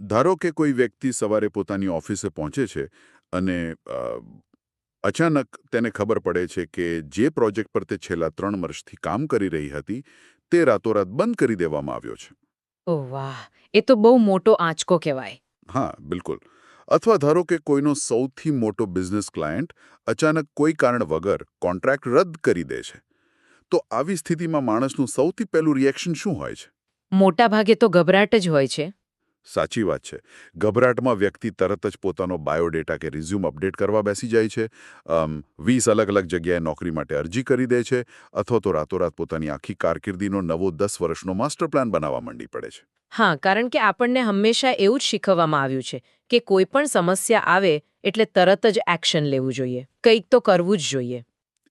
ધારો કે કોઈ વ્યક્તિ સવારે પોતાની ઓફિસે પહોંચે છે અને અચાનક તેને ખબર પડે છે કે જે પ્રોજેક્ટ પર તે છેલ્લા 3 વર્ષથી કામ કરી રહી હતી તે રાતોરાત બંધ કરી દેવામાં આવ્યો છે. ઓહ વાહ! એ તો બહુ મોટો આંચકો કહેવાય. હા, બિલકુલ. અથવા ધારો કે કોઈનો સૌથી મોટો બિઝનેસ ક્લાયન્ટ અચાનક કોઈ કારણ વગર કોન્ટ્રાક્ટ રદ કરી દે છે. તો આવી સ્થિતિમાં માણસનું સૌથી પહેલું રિએક્શન શું હોય છે? મોટા ભાગે તો ગભરાટ જ હોય છે. સાચી વાત છે. ગભરાટમાં વ્યક્તિ તરત જ પોતાનો બાયોડેટા કે રિઝ્યુમ અપડેટ કરવા બેસી જાય છે. 20 અલગ-અલગ જગ્યાએ નોકરી માટે અરજી કરી દે છે અથવા તો રાતોરાત પોતાની આખી કારકિર્દીનો નવો 10 વર્ષનો માસ્ટર પ્લાન બનાવવા માંડી પડે છે. હા, કારણ કે આપણને હંમેશા એવું જ શીખવવામાં આવ્યું છે કે કોઈ પણ સમસ્યા આવે એટલે તરત જ એક્શન લેવું જોઈએ. કંઈક તો કરવું જ જોઈએ.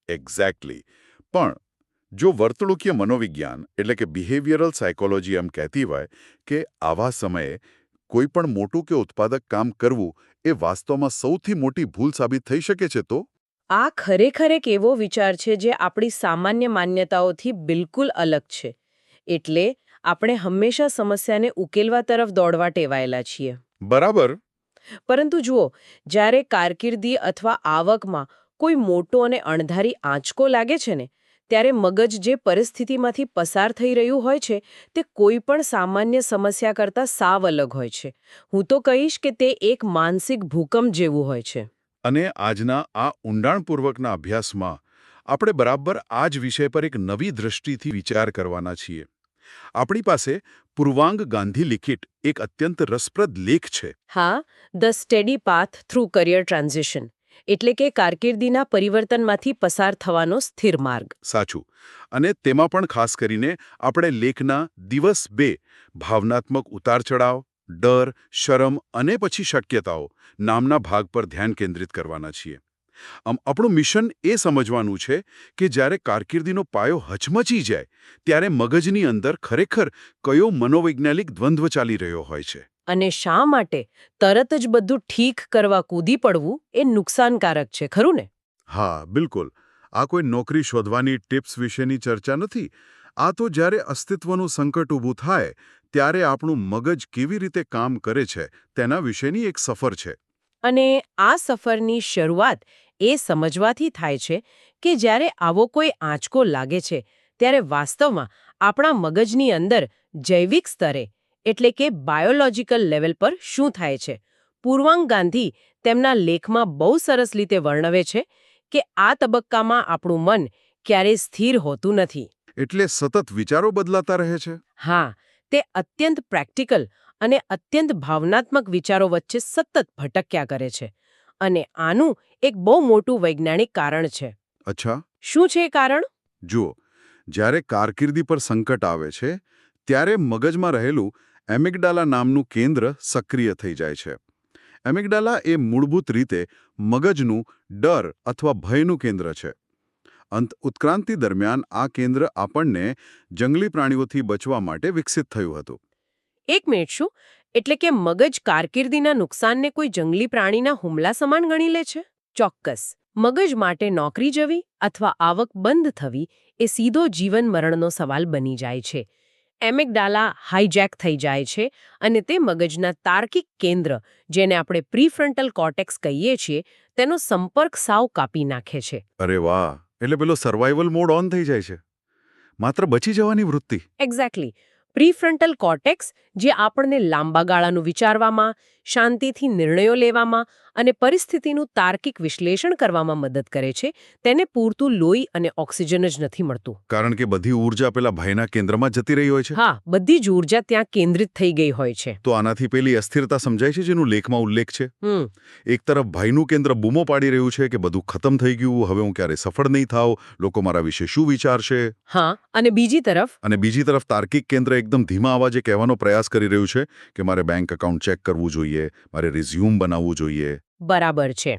એક્ઝેક્ટલી. પણ જો વર્તણૂકીય મનોવિજ્ઞાન એટલે કે બિહેવિયરલ સાયકોલોજી એમ કહેતી હોય કે આવા સમયે કોઈ પણ મોટું કે ઉત્પાદક કામ કરવું એ વાસ્તવમાં સૌથી મોટી ભૂલ સાબિત થઈ શકે છે તો? આ ખરેખર એક એવો વિચાર છે જે આપણી સામાન્ય માન્યતાઓથી બિલકુલ અલગ છે. એટલે આપણે હંમેશા સમસ્યાને ઉકેલવા તરફ દોડવા ટેવાયેલા છીએ. બરાબર. પરંતુ જુઓ, જ્યારે કારકિર્દી અથવા આવકમાં કોઈ મોટો અને અણધારી આંચકો લાગે છે ને, ત્યારે મગજ જે પરિસ્થિતિમાંથી પસાર થઈ રહ્યું હોય છે તે કોઈ પણ સામાન્ય સમસ્યા કરતાં સાવ અલગ હોય છે. હું તો કહીશ કે તે એક માનસિક ભૂકંપ જેવું હોય છે. અને આજના આ ઊંડાણપૂર્વકના અભ્યાસમાં આપણે બરાબર આ જ વિષય પર એક નવી દૃષ્ટિથી વિચાર કરવાના છીએ. આપણી પાસે પૂર્વાંગ ગાંધી લિખિત એક અત્યંત રસપ્રદ લેખ છે. હા, the steady path through career transition, એટલે કે કારકિર્દીના પરિવર્તનમાંથી પસાર થવાનો સ્થિર માર્ગ. સાચું. અને તેમાં પણ ખાસ કરીને આપણે લેખના દિવસ 2 ભાવનાત્મક ઉતાર-ચઢાવ, ડર, શરમ અને પછી શક્યતાઓ નામના ભાગ પર ધ્યાન કેન્દ્રિત કરવાના છીએ. આપણું મિશન એ સમજવાનું છે કે જ્યારે કારકિર્દીનો પાયો હચમચી જાય ત્યારે મગજની અંદર ખરેખર કયો મનોવૈજ્ઞાનિક દ્વંદ્વ ચાલી રહ્યો હોય છે. અને શા માટે તરત જ બધું ઠીક કરવા કૂદી પડવું એ નુકસાનકારક છે, ખરું ને? હા, બિલકુલ. આ કોઈ નોકરી શોધવાની ટિપ્સ વિશેની ચર્ચા નથી. આ તો જ્યારે અસ્તિત્વનું સંકટ ઊભું થાય ત્યારે આપણું મગજ કેવી રીતે કામ કરે છે તેના વિશેની એક સફર છે. અને આ સફરની શરૂઆત એ સમજવાથી થાય છે કે જ્યારે આવો કોઈ આંચકો લાગે છે ત્યારે વાસ્તવમાં આપણા મગજની અંદર જૈવિક સ્તરે, એટલે કે બાયોલોજીકલ લેવલ પર શું થાય છે. પૂર્વાંગ ગાંધી તેમના લેખમાં બહુ સરસ રીતે વર્ણવે છે કે આ તબક્કામાં આપણું મન ક્યારેય સ્થિર હોતું નથી. એટલે સતત વિચારો બદલાતા રહે છે. હા, તે અત્યંત પ્રેક્ટિકલ અને અત્યંત ભાવનાત્મક વિચારો વચ્ચે સતત ભટક્યા કરે છે. અને આનું એક બહુ મોટું વૈજ્ઞાનિક કારણ છે. અચ્છા. શું છે એ કારણ? જુઓ, જ્યારે કારકિર્દી પર સંકટ આવે છે ત્યારે મગજમાં રહેલું એમિગડાલા નામનું કેન્દ્ર સક્રિય થઈ જાય છે. એમિગડાલા એ મૂળભૂત રીતે મગજનું ડર અથવા ભયનું કેન્દ્ર છે. ઉત્ક્રાંતિ દરમિયાન આ કેન્દ્ર આપણને જંગલી પ્રાણીઓથી બચવા માટે વિકસિત થયું હતું. એક મિનિટ, શું એટલે કે મગજ કારકિર્દીના નુકસાનને કોઈ જંગલી પ્રાણીના હુમલા સમાન ગણી લે છે? ચોક્કસ. મગજ માટે નોકરી જવી અથવા આવક બંધ થવી એ સીધો જીવન મરણનો સવાલ બની જાય છે. એમિગડાલા હાઈજેક થઈ જાય છે અને તે મગજના તાર્કિક કેન્દ્ર, જેને આપણે પ્રીફ્રન્ટલ કોર્ટેક્સ કહીએ છીએ, તેનો સંપર્ક સાવ કાપી નાખે છે. અરે વાહ! એટલે પેલો સર્વાઇવલ મોડ ઓન થઈ જાય છે. માત્ર બચી જવાની વૃત્તિ. એક્ઝેક્ટલી. પ્રીફ્રન્ટલ કોર્ટેક્સ, જે આપણને લાંબા ગાળાનું વિચારવામાં, શાંતિથી નિર્ણયો લેવામાં અને પરિસ્થિતિનું તાર્કિક વિશ્લેષણ કરવામાં મદદ કરે છે, તેને પૂરતું લોહી અને ઓક્સિજન જ નથી મળતું. કારણ કે બધી ઊર્જા પેલા ભયના કેન્દ્રમાં જતી રહી હોય છે. હા, બધી જ ઊર્જા ત્યાં કેન્દ્રિત થઈ ગઈ હોય છે. તો આનાથી પેલી અસ્થિરતા સમજાય છે જેનું લેખમાં ઉલ્લેખ છે. હમ એક તરફ ભયનું કેન્દ્ર બૂમો પાડી રહ્યું છે કે બધું ખતમ થઈ ગયું, હવે હું ક્યારે સફળ નહીં થાવ, લોકો મારા વિશે શું વિચારશે. હા, અને બીજી તરફ તાર્કિક કેન્દ્ર એકદમ ધીમા અવાજે કહેવાનો પ્રયાસ કરી રહ્યું છે કે મારે બેંક એકાઉન્ટ ચેક કરવું જોઈએ, મારે રિઝ્યુમ બનાવવું જોઈએ. બરાબર છે.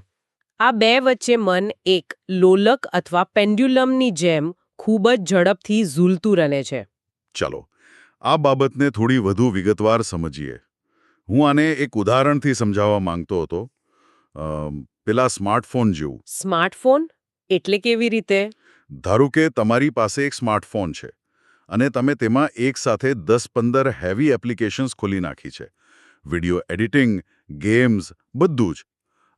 આ બે વચ્ચે મન એક લોલક અથવા પેન્ડ્યુલમની જેમ ખૂબ જ ઝડપથી ઝૂલતું રહે છે. ચલો, આ બાબતને થોડી વધુ વિગતવાર સમજીએ. હું આને એક ઉદાહરણથી સમજાવવા માંગતો હતો. પેલા સ્માર્ટફોન જેવું. સ્માર્ટફોન એટલે કેવી રીતે? ધારો કે તમારી પાસે એક સ્માર્ટફોન છે અને તમે તેમાં એક સાથે 10-15 હેવી એપ્લિકેશન્સ ખોલી નાખી છે. વિડિયો એડિટિંગ, ગેમ્સ, બધું જ.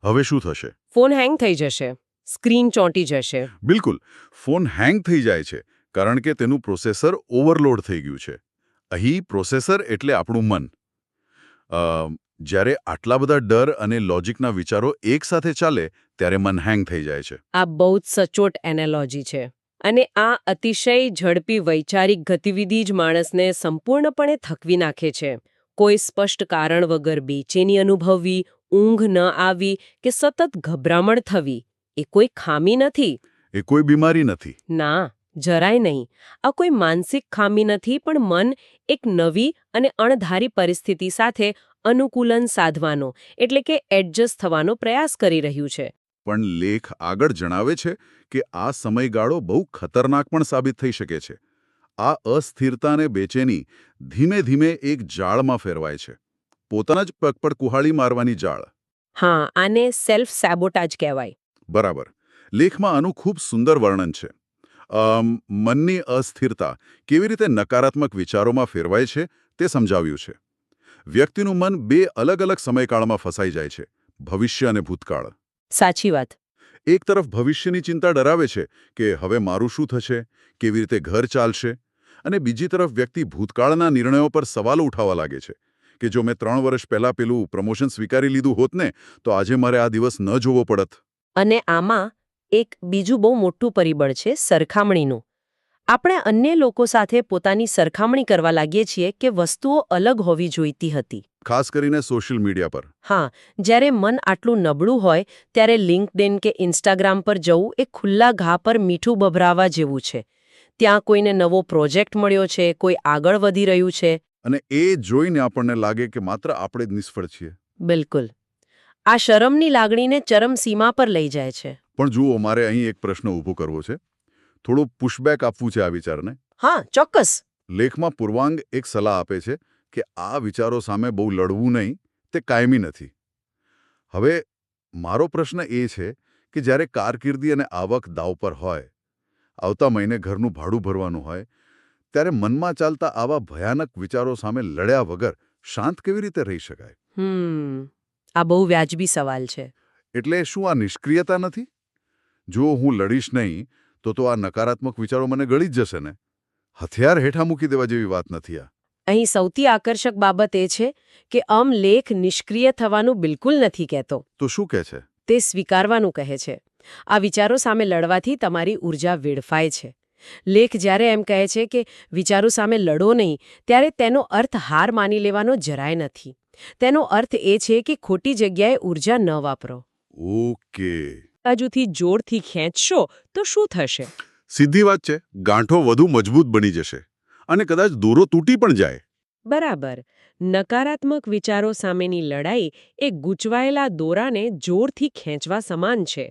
હવે શું થશે? ફોન હેંગ થઈ જશે, સ્ક્રીન ચોંટી જશે. બિલકુલ, ફોન હેંગ થઈ જાય છે કારણ કે તેનું પ્રોસેસર ઓવરલોડ થઈ ગયું છે. અહીં પ્રોસેસર એટલે આપણું મન. જ્યારે આટલા બધા ડર અને લોજિકના વિચારો એકસાથે ચાલે ત્યારે મન હેંગ થઈ જાય છે. આ બહુ જ સચોટ એનાલોજી છે. અને આ અતિશય ઝડપી વૈચારિક ગતિવિધિ જ માણસને સંપૂર્ણપણે થકવી નાખે છે. કોઈ સ્પષ્ટ કારણ વગર બેચેની અનુભવવી, ઊંઘ ન આવી કે સતત ગભરામણ થવી એ કોઈ ખામી નથી. એ કોઈ બીમારી નથી. ના, જરાય નહીં. આ કોઈ માનસિક ખામી નથી, પણ મન એક નવી અને અણધારી પરિસ્થિતિ સાથે અનુકૂલન સાધવાનો એટલે કે એડજસ્ટ થવાનો પ્રયાસ કરી રહ્યું છે. પણ લેખ આગળ જણાવે છે કે આ સમયગાળો બહુ ખતરનાક પણ સાબિત થઈ શકે છે. આ અસ્થિરતા અને બેચેની ધીમે ધીમે એક જાળમાં ફેરવાય છે. પોતાના જ પગ પર કુહાડી મારવાની જાળ. હા, આને સેલ્ફ સેબોટાજ કહેવાય. બરાબર. લેખમાં આનું ખૂબ સુંદર વર્ણન છે. મનની અસ્થિરતા કેવી રીતે નકારાત્મક વિચારોમાં ફેરવાય છે તે સમજાવ્યું છે. વ્યક્તિનું મન બે અલગ અલગ સમયકાળમાં ફસાઈ જાય છે, ભવિષ્ય અને ભૂતકાળ. સાચી વાત. એક તરફ ભવિષ્યની ચિંતા ડરાવે છે કે હવે મારું શું થશે, કેવી રીતે ઘર ચાલશે, અને બીજી તરફ વ્યક્તિ ભૂતકાળના નિર્ણયો પર સવાલો ઉઠાવવા લાગે છે કે જો મેં 3 વર્ષ પહેલા પેલું પ્રમોશન સ્વીકારી લીધું હોત ને તો આજે મારે આ દિવસ ન જોવો પડત. અને આમાં એક બીજું બહુ મોટું પરિબળ છે સરખામણીનું. આપણે અન્ય લોકો સાથે પોતાની સરખામણી કરવા લાગીએ છીએ કે વસ્તુઓ અલગ હોવી જોઈતી હતી. ખાસ કરીને સોશિયલ મીડિયા પર. હા, જ્યારે મન આટલું નબળું હોય ત્યારે લિંક્ડઇન કે ઇન્સ્ટાગ્રામ પર જવું એ ખુલ્લા ઘા પર મીઠું ભભરાવા જેવું છે. ત્યાં કોઈને નવો પ્રોજેક્ટ મળ્યો છે, કોઈ આગળ વધી રહ્યું છે. અને એ જોઈને આપણને લાગે કે માત્ર આપણે જ નિષ્ફળ છીએ. બિલકુલ. આ શરમની લાગણીને ચરમસીમા પર લઈ જાય છે. પણ જુઓ, મારે અહીં એક પ્રશ્ન ઊભો કરવો છે. થોડું પુશબેક આપવું છે આ વિચારને. હા, ચોક્કસ. લેખમાં પૂર્વાંગ એક સલાહ આપે છે કે આ વિચારો સામે બહુ લડવું નહીં, તે કાયમી નથી. હવે મારો પ્રશ્ન એ છે કે જ્યારે કારકિર્દી અને આવક દાવ પર હોય, આવતા મહિને ઘરનું ભાડું ભરવાનું હોય, ત્યારે મનમાં ચાલતા આવા ભયાનક વિચારો સામે લડ્યા વગર શાંત કેવી રીતે રહી શકાય? આ બહુ વ્યાજબી સવાલ છે. એટલે શું આ નિષ્ક્રિયતા નથી? જો હું લડીશ નહીં તો આ નકારાત્મક વિચારો મને ગળી જ જશે ને? હથિયાર હેઠા મૂકી દેવા જેવી વાત નથી આ. અહીં સૌથી આકર્ષક બાબત એ છે કે લેખ નિષ્ક્રિય થવાનું બિલકુલ નથી કહેતો. તો શું કહે છે? તે સ્વીકારવાનું કહે છે. આ વિચારો સામે લડવાથી તમારી ઊર્જા વેડફાય છે. લેખ જ્યારે એમ કહે છે કે વિચારો સામે લડો નહીં, ત્યારે તેનો અર્થ હાર માની લેવાનો જરાય નથી. તેનો અર્થ એ છે કે ખોટી જગ્યાએ ઊર્જા ન વાપરો. ઓકે. બાજુથી જોરથી ખેંચશો તો શું થશે? સીધી વાત છે, ગાંઠો વધુ મજબૂત બની જશે અને કદાચ દોરો તૂટી પણ જાય. બરાબર. નકારાત્મક વિચારો સામેની લડાઈ એ ગૂંચવાયેલા દોરાને જોરથી ખેંચવા સમાન છે.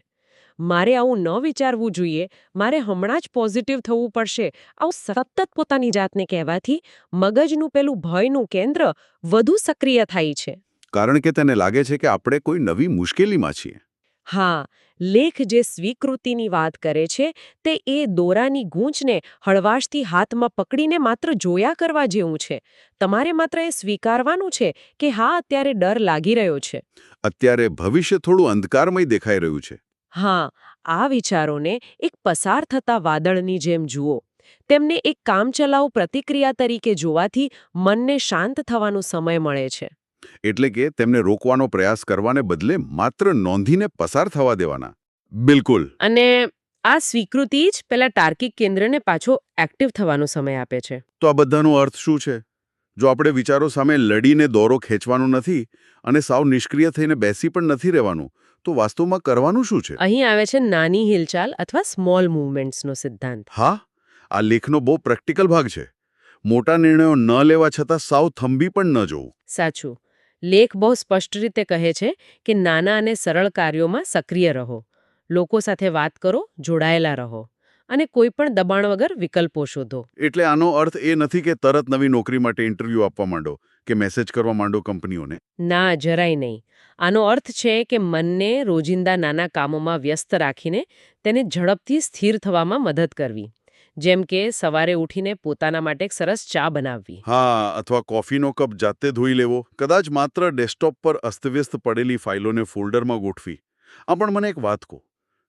મારે આવું ન વિચારવું જોઈએ, મારે હમણાં જ પોઝિટિવ થવું પડશે, આવું સતત પોતાની જાતને કહેવાથી મગજનું પેલું ભયનું કેન્દ્ર વધુ સક્રિય થાય છે. કારણ કે તેને લાગે છે કે આપણે કોઈ નવી મુશ્કેલીમાં છીએ. હા, લેખ જે સ્વીકૃતિની વાત કરે છે તે એ દોરાની ગૂંચને હળવાશથી હાથમાં પકડીને માત્ર જોયા કરવા જેવું છે. તમારે માત્ર એ સ્વીકારવાનું છે કે હા, અત્યારે ડર લાગી રહ્યો છે. અત્યારે ભવિષ્ય થોડું અંધકારમય દેખાઈ રહ્યું છે. હા, આ વિચારોને એક પસાર થતા વાદળની જેમ જુઓ. તેમને એક કામચલાઉ પ્રતિક્રિયા તરીકે જોવાથી મનને શાંત થવાનો સમય મળે છે. એટલે કે તેમને રોકવાનો પ્રયાસ કરવાને બદલે માત્ર નોંધીને પસાર થવા દેવાના. બિલકુલ. અને આ સ્વીકૃતિ જ પેલા તાર્કિક કેન્દ્રને પાછો એક્ટિવ થવાનો સમય આપે છે. તો આ બધાનો અર્થ શું છે? જો આપણે વિચારો સામે લડીને દોરો ખેંચવાનો નથી અને સાવ નિષ્ક્રિય થઈને બેસી પણ નથી રહેવાનું, તો વાસ્તવમાં કરવાનું શું છે? અહીં આવે છે નાની હિલચાલ અથવા સ્મોલ મૂવમેન્ટ્સનો સિદ્ધાંત. હા, આ લેખનો બહુ પ્રેક્ટિકલ ભાગ છે. મોટા નિર્ણયો ન લેવા છતાં સાવ થંભી પણ ન જોવું. સાચું. લેખ બહુ સ્પષ્ટ રીતે કહે છે કે નાના અને સરળ કાર્યોમાં સક્રિય રહો. લોકો સાથે વાત કરો, જોડાયેલા રહો. અને કોઈ પણ દબાણ વગર વિકલ્પો શોધો. એટલે આનો અર્થ એ નથી કે તરત નવી નોકરી માટે ઇન્ટરવ્યૂ આપવા માંડો કે મેસેજ કરવા માંડો કંપનીઓને. ના, જરાય નહીં. આનો અર્થ છે કે મનને રોજિંદા નાના કામોમાં વ્યસ્ત રાખીને તેને ઝડપથી સ્થિર થવામાં મદદ કરવી. જેમ કે સવારે ઉઠીને પોતાના માટે એક સરસ ચા બનાવવી. હા, અથવા કોફીનો કપ જાતે ધોઈ લેવો, કદાચ માત્ર ડેસ્કટોપ પર અસ્તવ્યસ્ત પડેલી ફાઇલોને ફોલ્ડરમાં ગોઠવી. આ પણ મને એક વાત કહો,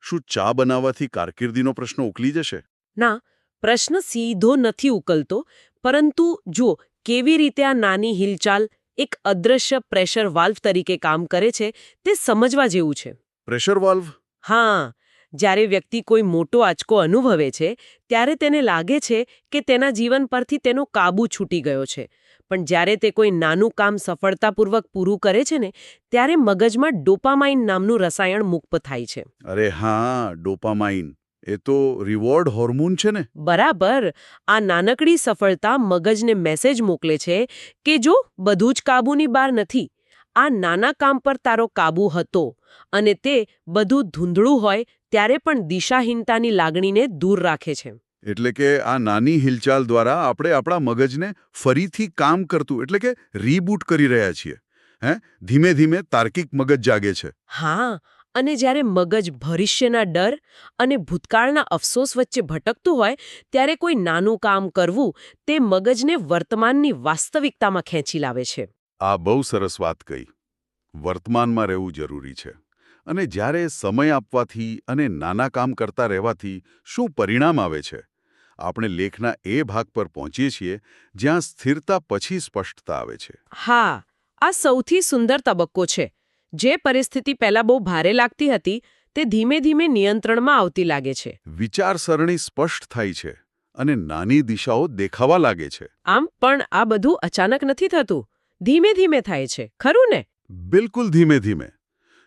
શું ચા બનાવવાથી કારકિર્દીનો પ્રશ્ન ઉકલી જશે? ના, પ્રશ્ન સીધો નથી ઉકલતો, પરંતુ જો કેવી રીતે આ નાની હિલચાલ એક અદૃશ્ય પ્રેશર વાલ્વ તરીકે કામ કરે છે તે સમજવા જેવું છે. Pressure valve? હા, જ્યારે વ્યક્તિ કોઈ મોટો આંચકો અનુભવે છે ત્યારે તેને લાગે છે કે તેના જીવન પરથી તેનો કાબુ છૂટી ગયો છે. પણ જ્યારે તે કોઈ નાનું કામ સફળતાપૂર્વક પૂરું કરે છે ને ત્યારે મગજમાં ડોપામાઇન નામનું રસાયણ મુક્ત થાય છે. અરે હા, ડોપામાઇન. એ તો રિવોર્ડ હોર્મોન છે ને? બરાબર. આ નાનકડી સફળતા મગજને મેસેજ મોકલે છે કે જો બધું જ કાબુની બહાર નથી, આ નાના કામ પર તારો કાબુ હતો અને તે બધું ધૂંધળું હોય ત્યારે પણ દિશાહીનતાની લાગણીને દૂર રાખે છે. એટલે કે આ નાની હિલચાલ દ્વારા આપણે આપણા મગજને ફરીથી કામ કરતું એટલે કે રીબૂટ કરી રહ્યા છીએ. ધીમે ધીમે તાર્કિક મગજ જાગે છે. હા, અને જ્યારે મગજ ભવિષ્યના ડર અને ભૂતકાળના અફસોસ વચ્ચે ભટકતું હોય ત્યારે કોઈ નાનું કામ કરવું તે મગજને વર્તમાનની વાસ્તવિકતામાં ખેંચી લાવે છે. આ બહુ સરસ વાત કહી. વર્તમાનમાં રહેવું જરૂરી છે. અને જ્યારે સમય આપવાથી અને નાના કામ કરતા રહેવાથી શું પરિણામ આવે છે? આપણે લેખના એ ભાગ પર પહોંચીએ છીએ જ્યાં સ્થિરતા પછી સ્પષ્ટતા આવે છે. હા, આ સૌથી સુંદર તબક્કો છે. જે પરિસ્થિતિ પહેલા બહુ ભારે લાગતી હતી તે ધીમે ધીમે નિયંત્રણમાં આવતી લાગે છે. વિચારસરણી સ્પષ્ટ થાય છે અને નાની દિશાઓ દેખાવા લાગે છે. આમ પણ આ બધું અચાનક નથી થતું, ધીમે ધીમે થાય છે, ખરું ને? બિલકુલ ધીમે ધીમે.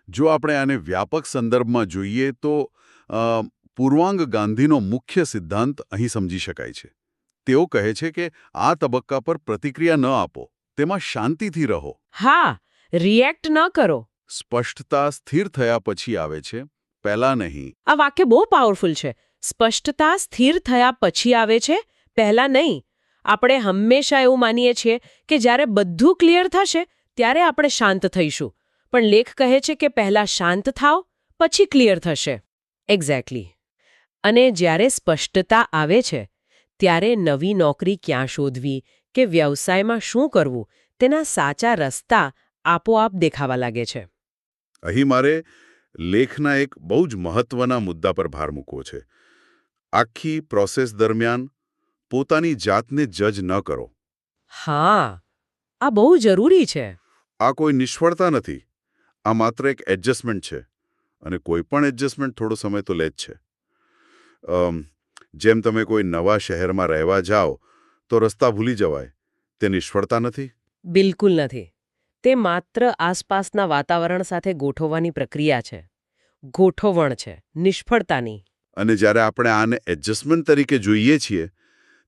જો આપણે આને વ્યાપક સંદર્ભમાં જોઈએ તો પૂર્વાંગ ગાંધીનો મુખ્ય સિદ્ધાંત અહીં સમજી શકાય છે. તેઓ કહે છે કે આ તબક્કા પર પ્રતિક્રિયા ન આપો, તેમાં શાંતિથી રહો. હા, રિએક્ટ ન કરો. સ્પષ્ટતા સ્થિર થયા પછી આવે છે, પહેલા નહીં. આ વાક્ય બહુ પાવરફુલ છે. સ્પષ્ટતા સ્થિર થયા પછી આવે છે, પહેલા નહીં. આપણે હંમેશા એવું માનીએ છીએ કે જ્યારે બધું ક્લિયર થશે ત્યારે આપણે શાંત થઈશું. પણ લેખ કહે છે કે પહેલા શાંત થાઓ, પછી ક્લિયર થશે. એક્ઝેક્ટલી. અને જ્યારે સ્પષ્ટતા આવે છે ત્યારે નવી નોકરી ક્યાં શોધવી કે વ્યવસાયમાં શું કરવું તેના સાચા રસ્તા આપોઆપ દેખાવા લાગે છે. અહીં મારે લેખના એક બહુ જ મહત્વના મુદ્દા પર ભાર મૂકવો છે. આખી પ્રોસેસ દરમિયાન પોતાની જાતને જજ ન કરો. હા, આ બહુ જરૂરી છે. આ કોઈ નિષ્ફળતા નથી. આ માત્ર એક એડજસ્ટમેન્ટ છે. અને કોઈ પણ એડજસ્ટમેન્ટ થોડો સમય તો લે જ છે. જેમ તમે કોઈ નવા શહેરમાં રહેવા જાઓ તો રસ્તા ભૂલી જવાય. તે નિષ્ફળતા નથી? બિલકુલ નથી. તે માત્ર આસપાસના વાતાવરણ સાથે ગોઠવવાની પ્રક્રિયા છે. ગોઠવણ છે, નિષ્ફળતાની. અને જ્યારે આપણે આને એડજસ્ટમેન્ટ તરીકે જોઈએ છીએ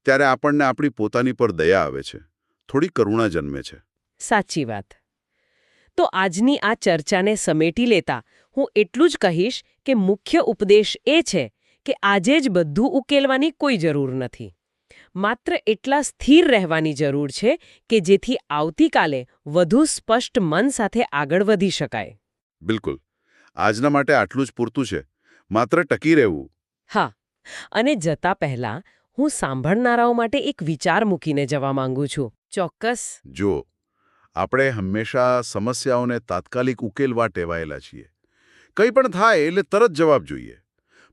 ત્યારે આપણને આપણી પોતાની પર દયા આવે છે, થોડી કરુણા જન્મે છે. સાચી વાત. તો આજની આ ચર્ચાને સમેટી લેતા હું એટલું જ કહીશ કે મુખ્ય ઉપદેશ એ છે કે આજે જ બધું ઉકેલવાની કોઈ જરૂર નથી. માત્ર એટલા સ્થિર રહેવાની જરૂર છે કે જેથી આવતીકાલે વધુ સ્પષ્ટ મન સાથે આગળ વધી શકાય. બિલકુલ. આજના માટે આટલું જ પૂરતું છે. માત્ર ટકી રહેવું. હા, અને જતા પહેલા હું સાંભળનારાઓ માટે એક વિચાર મૂકીને જવા માંગુ છું. ચોક્કસ. જો આપણે હંમેશા સમસ્યાઓને તાત્કાલિક ઉકેલવા ટેવાયેલા છીએ. કંઈ પણ થાય એટલે તરત જવાબ જોઈએ.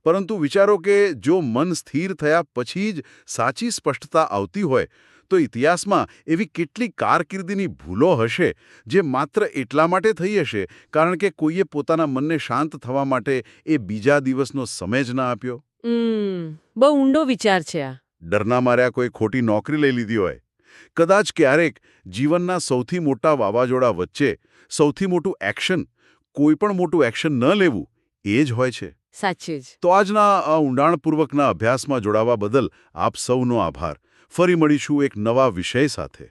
પરંતુ વિચારો કે જો મન સ્થિર થયા પછી જ સાચી સ્પષ્ટતા આવતી હોય તો ઇતિહાસમાં એવી કેટલી કારકિર્દીની ભૂલો હશે જે માત્ર એટલા માટે થઈ હશે કારણ કે કોઈએ પોતાના મનને શાંત થવા માટે એ બીજા દિવસનો સમય જ ના આપ્યો. બહુ ઊંડો વિચાર છે આ. ડરના માર્યા કોઈ ખોટી નોકરી લઈ લીધી હોય. કદાચ ક્યારેક જીવનના સૌથી મોટા વાવાઝોડા વચ્ચે સૌથી મોટું એક્શન, કોઈ પણ મોટું એક્શન ન લેવું એ જ હોય છે. સાચે જ. તો આજના આ ઊંડાણપૂર્વકના અભ્યાસમાં જોડાવા બદલ આપ સૌનો આભાર. ફરી મળીશું એક નવા વિષય સાથે.